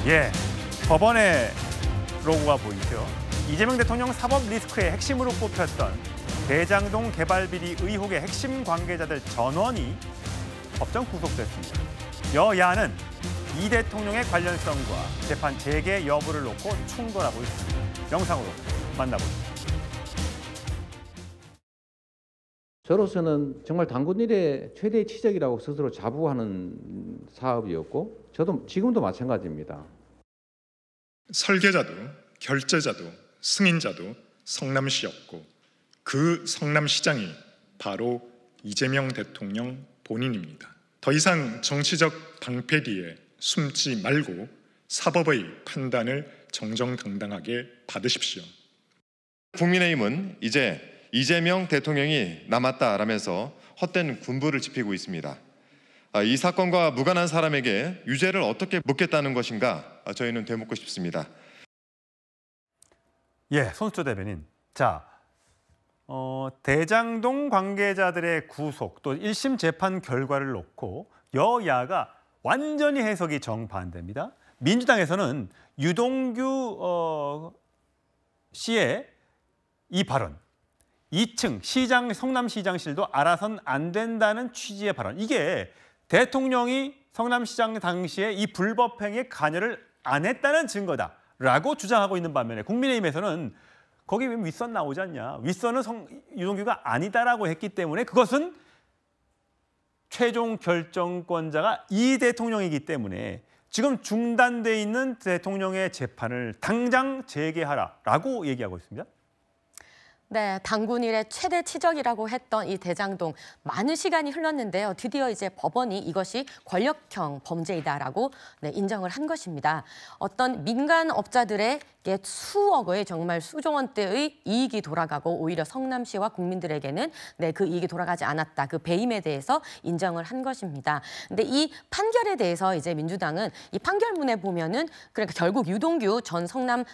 예, 법원의 로고가 보이죠. 이재명 대통령 사법 리스크의 핵심으로 꼽혔던 대장동 개발 비리 의혹의 핵심 관계자들 전원이 법정 구속됐습니다. 여야는 이 대통령의 관련성과 재판 재개 여부를 놓고 충돌하고 있습니다. 영상으로 만나보시죠. 저로서는 정말 당군 일의 최대 치적이라고 스스로 자부하는 사업이었고 저도 지금도 마찬가지입니다. 설계자도 결재자도 승인자도 성남시였고 그 성남시장이 바로 이재명 대통령 본인입니다. 더 이상 정치적 방패 뒤에 숨지 말고 사법의 판단을 정정당당하게 받으십시오. 국민의힘은 이제 이재명 대통령이 남았다라면서 헛된 군부를 지피고 있습니다. 이 사건과 무관한 사람에게 유죄를 어떻게 묻겠다는 것인가 저희는 되묻고 싶습니다. 예, 손수조 대변인. 자, 대장동 관계자들의 구속 또 1심 재판 결과를 놓고 여야가 완전히 해석이 정반대입니다. 민주당에서는 유동규 씨의 이 발언, 2층 성남시장실도 알아선 안 된다는 취지의 발언. 이게 대통령이 성남시장 당시에 이 불법 행위에 관여를 안 했다는 증거다라고 주장하고 있는 반면에 국민의힘에서는 거기 왜 윗선 나오지 않냐. 윗선은 유동규가 아니다라고 했기 때문에 그것은 최종 결정권자가 이 대통령이기 때문에 지금 중단돼 있는 대통령의 재판을 당장 재개하라라고 얘기하고 있습니다. 네, 당군 일의 최대 치적이라고 했던 이 대장동 많은 시간이 흘렀는데요. 드디어 이제 법원이 이것이 권력형 범죄이다라고 인정을 한 것입니다. 어떤 민간업자들에게 수억의 정말 수조 원대의 이익이 돌아가고 오히려 성남시와 국민들에게는 그 이익이 돌아가지 않았다. 그 배임에 대해서 인정을 한 것입니다. 근데 이 판결에 대해서 이제 민주당은 이 판결문에 보면은 그러니까 결국 유동규 전 성남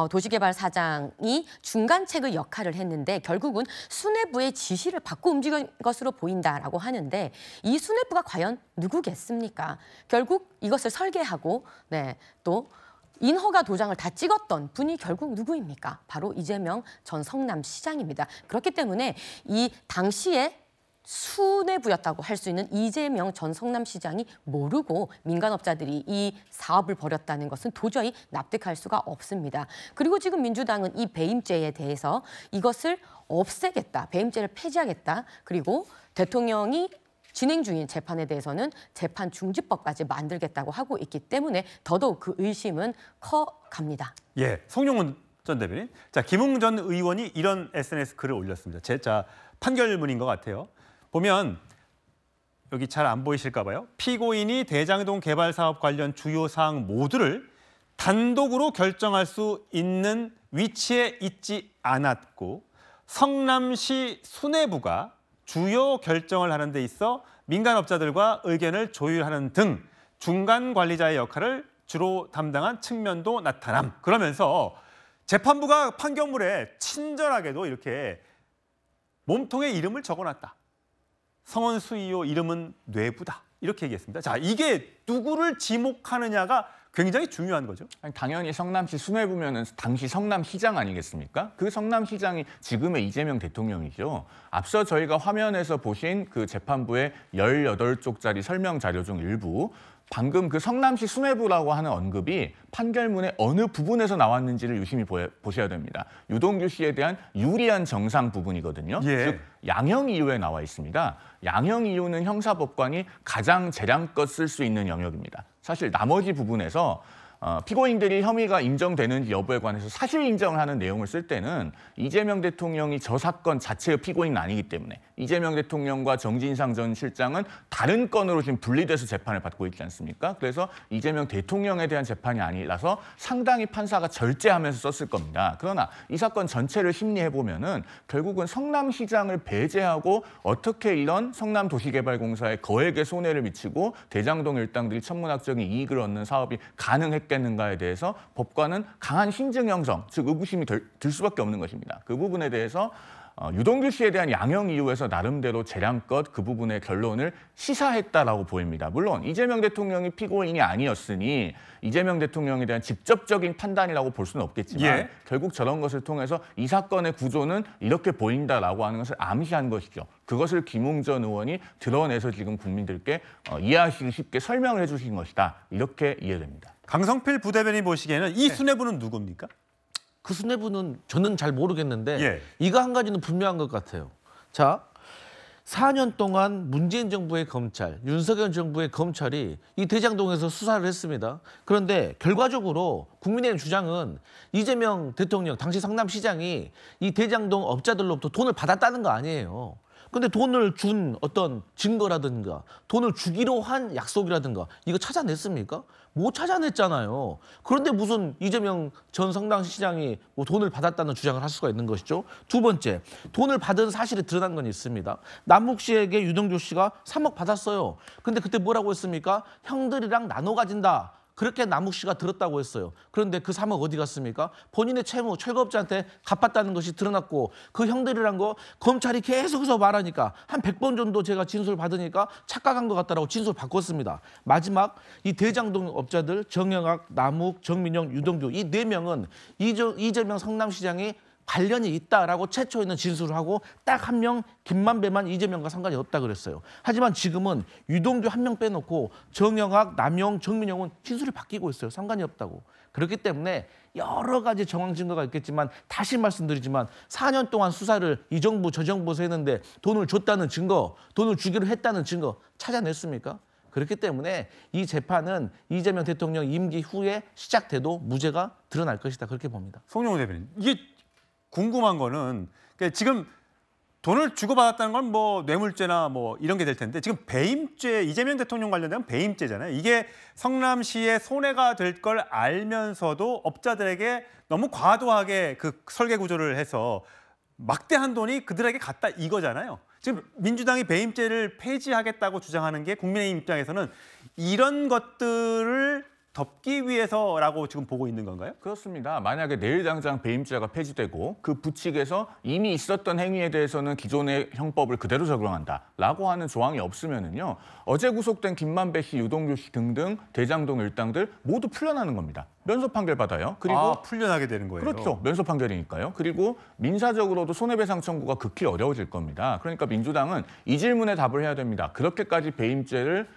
도시개발사장이 중간책의 역할을 했는데 결국은 수뇌부의 지시를 받고 움직인 것으로 보인다라고 하는데 이 수뇌부가 과연 누구겠습니까? 결국 이것을 설계하고 또 인허가 도장을 다 찍었던 분이 결국 누구입니까? 바로 이재명 전 성남시장입니다. 그렇기 때문에 이 당시에 수뇌부였다고 할 수 있는 이재명 전 성남시장이 모르고 민간업자들이 이 사업을 벌였다는 것은 도저히 납득할 수가 없습니다. 그리고 지금 민주당은 이 배임죄에 대해서 이것을 없애겠다, 배임죄를 폐지하겠다, 그리고 대통령이 진행 중인 재판에 대해서는 재판 중지법까지 만들겠다고 하고 있기 때문에 더더욱 그 의심은 커갑니다. 예, 송영훈 전 대변인. 자, 김웅 전 의원이 이런 SNS 글을 올렸습니다. 자, 판결문인 것 같아요. 보면 여기 잘 안 보이실까 봐요. 피고인이 대장동 개발 사업 관련 주요 사항 모두를 단독으로 결정할 수 있는 위치에 있지 않았고 성남시 수뇌부가 주요 결정을 하는 데 있어 민간업자들과 의견을 조율하는 등 중간 관리자의 역할을 주로 담당한 측면도 나타남. 그러면서 재판부가 판결문에 친절하게도 이렇게 몸통에 이름을 적어놨다. 성원 수의호 이름은 뇌부다. 이렇게 얘기했습니다. 자, 이게 누구를 지목하느냐가 굉장히 중요한 거죠. 아니, 당연히 성남시 수뇌부면은 당시 성남시장 아니겠습니까? 그 성남시장이 지금의 이재명 대통령이죠. 앞서 저희가 화면에서 보신 그 재판부의 18쪽짜리 설명 자료 중 일부, 방금 그 성남시 수뇌부라고 하는 언급이 판결문의 어느 부분에서 나왔는지를 유심히 보셔야 됩니다. 유동규 씨에 대한 유리한 정상 부분이거든요. 예. 즉 양형 이유에 나와 있습니다. 양형 이유는 형사법관이 가장 재량껏 쓸 수 있는 영역입니다. 사실 나머지 부분에서 피고인들이 혐의가 인정되는지 여부에 관해서 사실 인정을 하는 내용을 쓸 때는 이재명 대통령이 저 사건 자체의 피고인은 아니기 때문에 이재명 대통령과 정진상 전 실장은 다른 건으로 지금 분리돼서 재판을 받고 있지 않습니까? 그래서 이재명 대통령에 대한 재판이 아니라서 상당히 판사가 절제하면서 썼을 겁니다. 그러나 이 사건 전체를 심리해보면은 결국은 성남시장을 배제하고 어떻게 이런 성남도시개발공사에 거액의 손해를 미치고 대장동 일당들이 천문학적인 이익을 얻는 사업이 가능했겠 있겠는가에 대해서 법관은 강한 신증 형성, 즉 의구심이 들 수밖에 없는 것입니다. 그 부분에 대해서 유동규 씨에 대한 양형 이유에서 나름대로 재량껏 그 부분의 결론을 시사했다라고 보입니다. 물론 이재명 대통령이 피고인이 아니었으니 이재명 대통령에 대한 직접적인 판단이라고 볼 수는 없겠지만 예. 결국 저런 것을 통해서 이 사건의 구조는 이렇게 보인다라고 하는 것을 암시한 것이죠. 그것을 김웅전 의원이 드러내서 지금 국민들께 이해하시기 쉽게 설명을 해주신 것이다. 이렇게 이해됩니다. 강성필 부대변인 보시기에는 이 수뇌부는 누굽니까? 그 수뇌부는 저는 잘 모르겠는데 예. 이거 한 가지는 분명한 것 같아요. 자, 4년 동안 문재인 정부의 검찰, 윤석열 정부의 검찰이 이 대장동에서 수사를 했습니다. 그런데 결과적으로 국민의힘 주장은 이재명 대통령, 당시 성남시장이 이 대장동 업자들로부터 돈을 받았다는 거 아니에요. 근데 돈을 준 어떤 증거라든가 돈을 주기로 한 약속이라든가 이거 찾아냈습니까? 못 찾아냈잖아요. 그런데 무슨 이재명 전 성남시장이 뭐 돈을 받았다는 주장을 할 수가 있는 것이죠. 두 번째, 돈을 받은 사실이 드러난 건 있습니다. 남욱 씨에게 유동규 씨가 3억 받았어요. 근데 그때 뭐라고 했습니까? 형들이랑 나눠 가진다. 그렇게 남욱 씨가 들었다고 했어요. 그런데 그 3억 어디 갔습니까? 본인의 채무, 철거업자한테 갚았다는 것이 드러났고 그 형들이란 거 검찰이 계속해서 말하니까 한 100번 정도 제가 진술 받으니까 착각한 것 같다라고 진술 바꿨습니다. 마지막 이 대장동 업자들 정영학, 남욱, 정민영, 유동규 이 4명은 이재명 성남시장이 관련이 있다라고 최초에는 진술을 하고 딱 한 명 김만배만 이재명과 상관이 없다 그랬어요. 하지만 지금은 유동규 1명 빼놓고 정영학, 남영, 정민영은 진술이 바뀌고 있어요. 상관이 없다고. 그렇기 때문에 여러 가지 정황 증거가 있겠지만 다시 말씀드리지만 4년 동안 수사를 이 정부 저 정부에서 했는데 돈을 줬다는 증거, 돈을 주기로 했다는 증거 찾아냈습니까? 그렇기 때문에 이 재판은 이재명 대통령 임기 후에 시작돼도 무죄가 드러날 것이다. 그렇게 봅니다. 송영호 대변인. 이게 궁금한 거는 그러니까 지금 돈을 주고받았다는 건 뭐 뇌물죄나 뭐 이런 게 될 텐데 지금 배임죄, 이재명 대통령 관련된 배임죄잖아요. 이게 성남시의 손해가 될 걸 알면서도 업자들에게 너무 과도하게 그 설계 구조를 해서 막대한 돈이 그들에게 갔다 이거잖아요. 지금 민주당이 배임죄를 폐지하겠다고 주장하는 게 국민의힘 입장에서는 이런 것들을 덮기 위해서라고 지금 보고 있는 건가요? 그렇습니다. 만약에 내일 당장 배임죄가 폐지되고 그 부칙에서 이미 있었던 행위에 대해서는 기존의 형법을 그대로 적용한다라고 하는 조항이 없으면은요. 어제 구속된 김만배 씨, 유동규 씨 등등 대장동 일당들 모두 풀려나는 겁니다. 면소 판결 받아요. 그리고 풀려나게 되는 거예요. 그렇죠. 면소 판결이니까요. 그리고 민사적으로도 손해배상 청구가 극히 어려워질 겁니다. 그러니까 민주당은 이 질문에 답을 해야 됩니다. 그렇게까지 배임죄를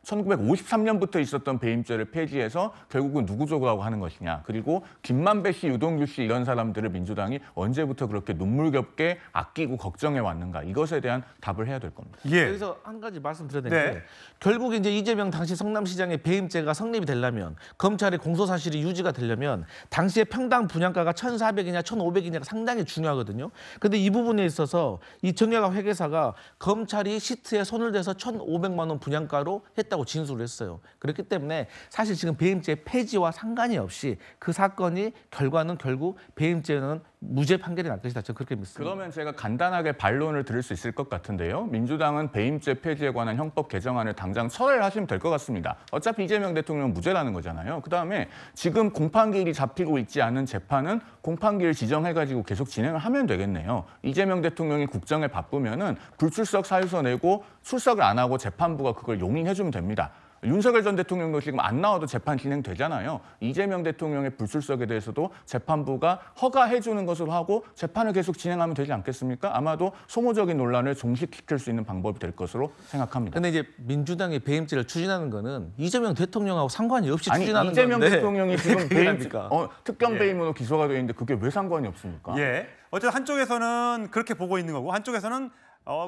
1953년부터 있었던 배임죄를 폐지해서 결국은 누구 족으라고 하는 것이냐. 그리고 김만배 씨, 유동규 씨 이런 사람들을 민주당이 언제부터 그렇게 눈물겹게 아끼고 걱정해 왔는가. 이것에 대한 답을 해야 될 겁니다. 예. 여기서 한 가지 말씀드려야 되는데 네. 결국 이제 이재명 당시 성남시장의 배임죄가 성립이 되려면 검찰의 공소 사실이 유지가 되려면 당시에 평당 분양가가 1,400이냐 1,500이냐가 상당히 중요하거든요. 근데 이 부분에 있어서 이 정여가 회계사가 검찰이 시트에 손을 대서 1,500만 원 분양가로 했다고 진술을 했어요. 그렇기 때문에 사실 지금 배임죄 폐지와 상관이 없이 그 사건이 결과는 결국 배임죄는 무죄 판결이 날 것이다. 저는 그렇게 믿습니다. 그러면 제가 간단하게 반론을 드릴 수 있을 것 같은데요. 민주당은 배임죄 폐지에 관한 형법 개정안을 당장 철회를 하시면 될 것 같습니다. 어차피 이재명 대통령은 무죄라는 거잖아요. 그다음에 지금 공판기일이 잡히고 있지 않은 재판은 공판기일 지정해가지고 계속 진행을 하면 되겠네요. 이재명 대통령이 국정에 바쁘면은 불출석 사유서 내고 출석을 안 하고 재판부가 그걸 용인해주면 됩니다. 윤석열 전 대통령도 지금 안 나와도 재판 진행되잖아요. 이재명 대통령의 불출석에 대해서도 재판부가 허가해주는 것으로 하고 재판을 계속 진행하면 되지 않겠습니까? 아마도 소모적인 논란을 종식시킬 수 있는 방법이 될 것으로 생각합니다. 근데 이제 민주당이 배임죄를 추진하는 거는 이재명 대통령하고 상관이 없이 아니, 추진하는 이재명 건데 대통령이 지금 배임죄, 합니까? 특경 배임으로 기소가 되어 있는데 그게 왜 상관이 없습니까? 예. 어쨌든 한쪽에서는 그렇게 보고 있는 거고 한쪽에서는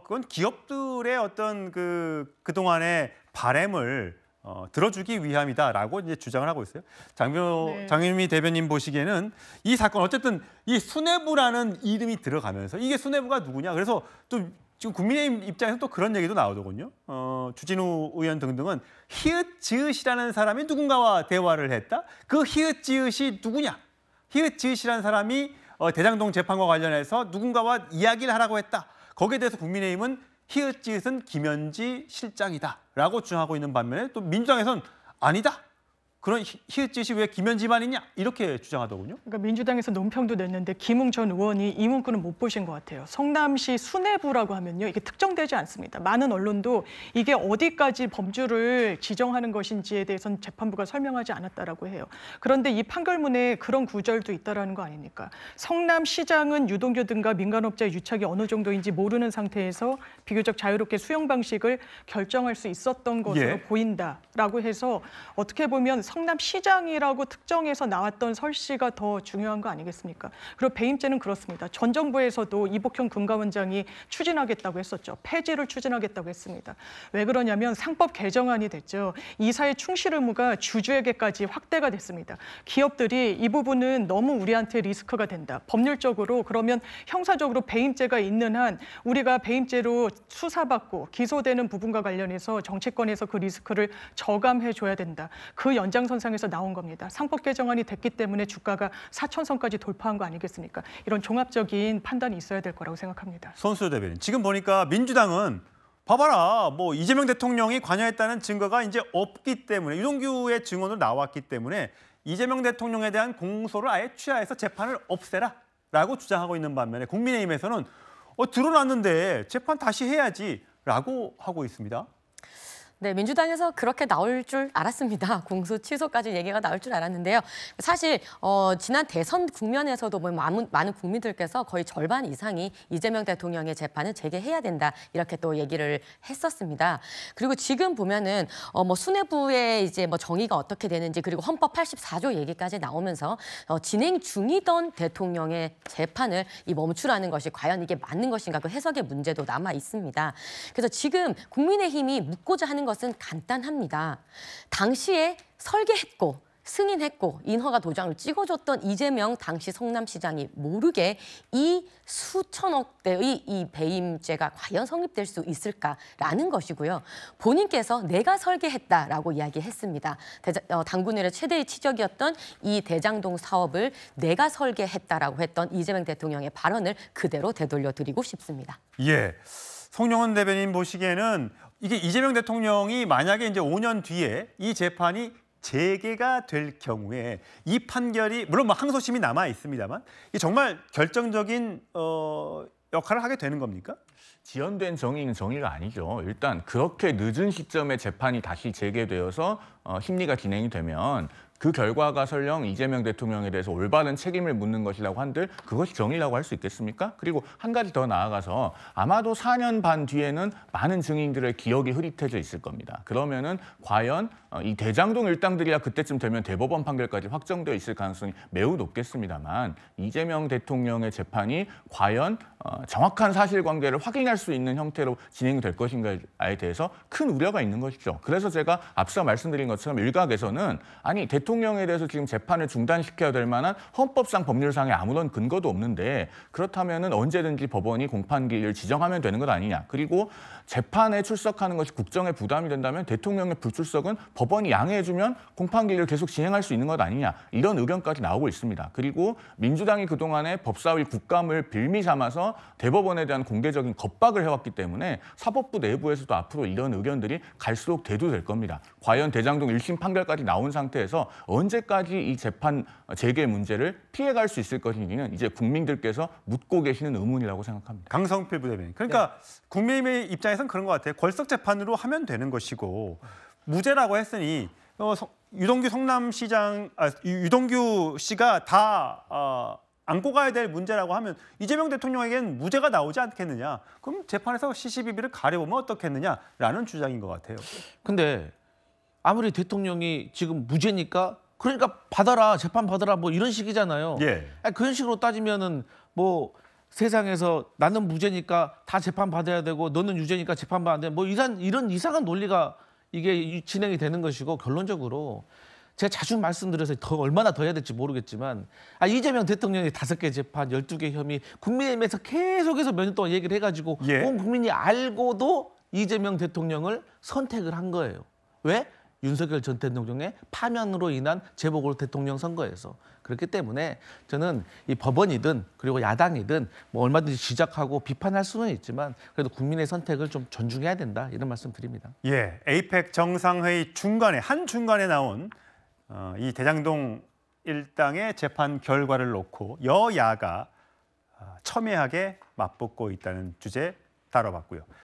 그건 기업들의 어떤 그동안의 바램을 들어주기 위함이다라고 이제 주장을 하고 있어요. 장윤미 대변인 보시기에는 이 사건 어쨌든 이 수뇌부라는 이름이 들어가면서 이게 수뇌부가 누구냐. 그래서 또 지금 국민의힘 입장에서 또 그런 얘기도 나오더군요. 주진우 의원 등등은 히읗지읒이라는 사람이 누군가와 대화를 했다. 그 히읗지읒이 누구냐. 히읗지읒이라는 사람이 대장동 재판과 관련해서 누군가와 이야기를 하라고 했다. 거기에 대해서 국민의힘은 히읗지읒은 김현지 실장이다라고 주장하고 있는 반면에 또 민주당에서는 아니다. 그런 히읗짓이 왜 김현지만이냐 이렇게 주장하더군요. 그러니까 민주당에서 논평도 냈는데 김웅 전 의원이 이 문구는 못 보신 것 같아요. 성남시 수뇌부라고 하면요, 이게 특정되지 않습니다. 많은 언론도 이게 어디까지 범주를 지정하는 것인지에 대해서는 재판부가 설명하지 않았다라고 해요. 그런데 이 판결문에 그런 구절도 있다라는 거 아닙니까? 성남시장은 유동규 등과 민간업자의 유착이 어느 정도인지 모르는 상태에서 비교적 자유롭게 수용 방식을 결정할 수 있었던 것으로 예. 보인다라고 해서 어떻게 보면 성남시장이라고 특정해서 나왔던 설씨가 더 중요한 거 아니겠습니까? 그리고 배임죄는 그렇습니다. 전 정부에서도 이복형 금감원장이 추진하겠다고 했었죠. 폐지를 추진하겠다고 했습니다. 왜 그러냐면 상법 개정안이 됐죠. 이사의 충실 의무가 주주에게까지 확대가 됐습니다. 기업들이 이 부분은 너무 우리한테 리스크가 된다. 법률적으로 그러면 형사적으로 배임죄가 있는 한 우리가 배임죄로 수사받고 기소되는 부분과 관련해서 정치권에서 그 리스크를 저감해줘야 된다. 그 연장선상에서 나온 겁니다. 상법 개정안이 됐기 때문에 주가가 4,000선까지 돌파한 거 아니겠습니까? 이런 종합적인 판단이 있어야 될 거라고 생각합니다. 손수호 대변인, 지금 보니까 민주당은 봐봐라, 뭐 이재명 대통령이 관여했다는 증거가 이제 없기 때문에 유동규의 증언으로 나왔기 때문에 이재명 대통령에 대한 공소를 아예 취하해서 재판을 없애라라고 주장하고 있는 반면에 국민의힘에서는 드러났는데 재판 다시 해야지라고 하고 있습니다. 네, 민주당에서 그렇게 나올 줄 알았습니다. 공소 취소까지 얘기가 나올 줄 알았는데요. 사실 지난 대선 국면에서도 뭐 많은 국민들께서 거의 절반 이상이 이재명 대통령의 재판을 재개해야 된다 이렇게 또 얘기를 했었습니다. 그리고 지금 보면은 뭐 수뇌부의 이제 뭐 정의가 어떻게 되는지 그리고 헌법 84조 얘기까지 나오면서 진행 중이던 대통령의 재판을 멈추라는 것이 과연 이게 맞는 것인가 그 해석의 문제도 남아 있습니다. 그래서 지금 국민의힘이 묻고자 하는 것은 간단합니다. 당시에 설계했고 승인했고 인허가 도장을 찍어줬던 이재명 당시 성남시장이 모르게 이 수천억 대의 이 배임죄가 과연 성립될 수 있을까라는 것이고요. 본인께서 내가 설계했다라고 이야기했습니다. 당군일의 최대의 치적이었던 이 대장동 사업을 내가 설계했다라고 했던 이재명 대통령의 발언을 그대로 되돌려드리고 싶습니다. 예, 송영은 대변인 보시기에는 이게 이재명 대통령이 만약에 이제 5년 뒤에 이 재판이 재개가 될 경우에 이 판결이 물론 뭐 항소심이 남아 있습니다만 이게 정말 결정적인 역할을 하게 되는 겁니까? 지연된 정의는 정의가 아니죠. 일단 그렇게 늦은 시점에 재판이 다시 재개되어서 심리가 진행이 되면 그 결과가 설령 이재명 대통령에 대해서 올바른 책임을 묻는 것이라고 한들 그것이 정의라고 할 수 있겠습니까? 그리고 한 가지 더 나아가서 아마도 4년 반 뒤에는 많은 증인들의 기억이 흐릿해져 있을 겁니다. 그러면은 과연 이 대장동 일당들이야 그때쯤 되면 대법원 판결까지 확정되어 있을 가능성이 매우 높겠습니다만 이재명 대통령의 재판이 과연 정확한 사실관계를 확인할 수 있는 형태로 진행될 것인가에 대해서 큰 우려가 있는 것이죠. 그래서 제가 앞서 말씀드린 것처럼 일각에서는 아니 대통령에 대해서 지금 재판을 중단시켜야 될 만한 헌법상 법률상의 아무런 근거도 없는데 그렇다면 언제든지 법원이 공판기일을 지정하면 되는 것 아니냐. 그리고 재판에 출석하는 것이 국정에 부담이 된다면 대통령의 불출석은 법원이 양해해주면 공판기일을 계속 진행할 수 있는 것 아니냐. 이런 의견까지 나오고 있습니다. 그리고 민주당이 그동안에 법사위 국감을 빌미 삼아서 대법원에 대한 공개적인 겁박을 해왔기 때문에 사법부 내부에서도 앞으로 이런 의견들이 갈수록 대두될 겁니다. 과연 대장동 1심 판결까지 나온 상태에서 언제까지 이 재판 재개 문제를 피해갈 수 있을 것인지는 이제 국민들께서 묻고 계시는 의문이라고 생각합니다. 강성필 부대변인. 그러니까 국민의힘의 입장에서는 그런 것 같아요. 걸석 재판으로 하면 되는 것이고 무죄라고 했으니 유동규 씨가 다 안고 가야 될 문제라고 하면 이재명 대통령에겐 무죄가 나오지 않겠느냐. 그럼 재판에서 시시비비를 가려보면 어떻겠느냐라는 주장인 것 같아요. 근데 아무리 대통령이 지금 무죄니까 그러니까 받아라 재판 받아라 뭐 이런 식이잖아요. 예. 아니, 그런 식으로 따지면은 뭐 세상에서 나는 무죄니까 다 재판 받아야 되고 너는 유죄니까 재판 받아야 돼. 뭐 이런 이상한 논리가 이게 진행이 되는 것이고 결론적으로 제가 자주 말씀드려서 얼마나 더 해야 될지 모르겠지만 이재명 대통령의 5개 재판, 12개 혐의 국민의힘에서 계속해서 몇 년 동안 얘기를 해가지고 예. 온 국민이 알고도 이재명 대통령을 선택을 한 거예요. 왜? 윤석열 전 대통령의 파면으로 인한 재보궐 대통령 선거에서. 그렇기 때문에 저는 이 법원이든 그리고 야당이든 뭐 얼마든지 지적하고 비판할 수는 있지만 그래도 국민의 선택을 좀 존중해야 된다 이런 말씀 드립니다. 예, 에이펙 정상회의 중간에 나온 이 대장동 일당의 재판 결과를 놓고 여야가 첨예하게 맞붙고 있다는 주제 다뤄봤고요.